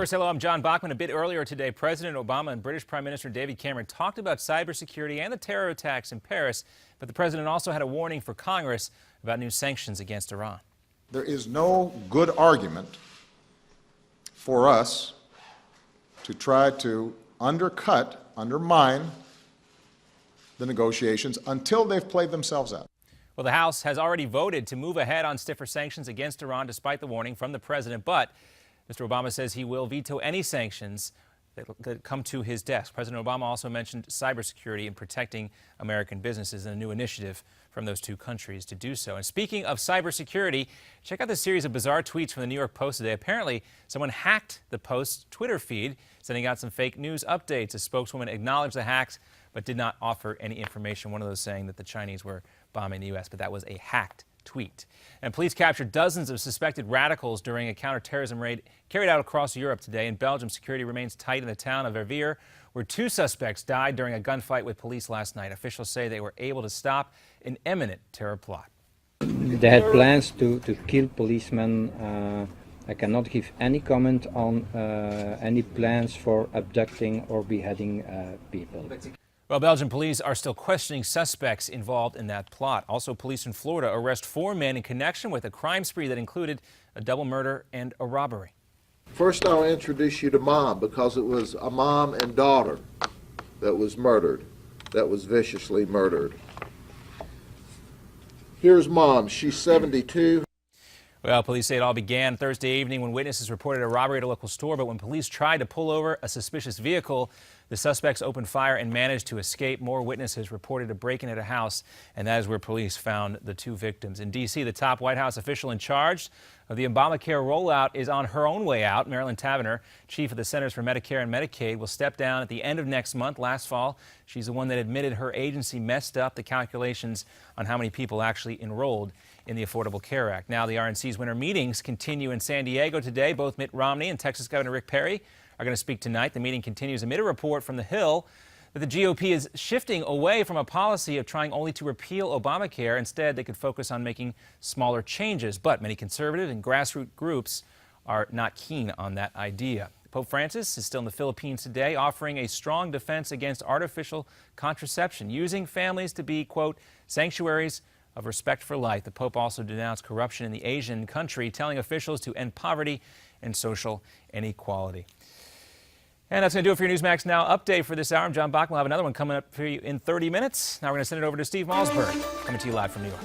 First, hello, I'm John Bachman. A bit earlier today, President Obama and British Prime Minister David Cameron talked about cybersecurity and the terror attacks in Paris, but the president also had a warning for Congress about new sanctions against Iran. There is no good argument for us to try to undermine the negotiations until they've played themselves out. Well, the House has already voted to move ahead on stiffer sanctions against Iran despite the warning from the president, but Mr. Obama says he will veto any sanctions that come to his desk. President Obama also mentioned cybersecurity and protecting American businesses and a new initiative from those two countries to do so. And speaking of cybersecurity, check out this series of bizarre tweets from the New York Post today. Apparently, someone hacked the Post's Twitter feed, sending out some fake news updates. A spokeswoman acknowledged the hacks, but did not offer any information. One of those saying that the Chinese were bombing the U.S., but that was a hacked tweet. And police captured dozens of suspected radicals during a counterterrorism raid carried out across Europe today. In Belgium, security remains tight in the town of Verviers, where two suspects died during a gunfight with police last night. Officials say they were able to stop an imminent terror plot. They had plans to kill policemen. I cannot give any comment on any plans for abducting or beheading people. Well, Belgian police are still questioning suspects involved in that plot. Also, police in Florida arrest 4 men in connection with a crime spree that included a double murder and a robbery. First, I'll introduce you to Mom, because it was a mom and daughter that was murdered, that was viciously murdered. Here's Mom. She's 72. Well, police say it all began Thursday evening when witnesses reported a robbery at a local store, but when police tried to pull over a suspicious vehicle, the suspects opened fire and managed to escape. More witnesses reported a break-in at a house, and that is where police found the 2 victims. In D.C., the top White House official in charge of the Obamacare rollout is on her own way out. Marilyn Tavenner, chief of the Centers for Medicare and Medicaid, will step down at the end of next month. Last fall, she's the one that admitted her agency messed up the calculations on how many people actually enrolled in the Affordable Care Act. Now, the RNC's winter meetings continue in San Diego today. Both Mitt Romney and Texas Governor Rick Perry are going to speak tonight. The meeting continues amid a report from the Hill that the GOP is shifting away from a policy of trying only to repeal Obamacare. Instead, they could focus on making smaller changes. But many conservative and grassroots groups are not keen on that idea. Pope Francis is still in the Philippines today, offering a strong defense against artificial contraception, using families to be, quote, sanctuaries of respect for life. The Pope also denounced corruption in the Asian country, telling officials to end poverty and social inequality. And that's going to do it for your Newsmax Now update for this hour. I'm John Bachman. We'll have another one coming up for you in 30 minutes. Now we're going to send it over to Steve Malsberg, coming to you live from New York.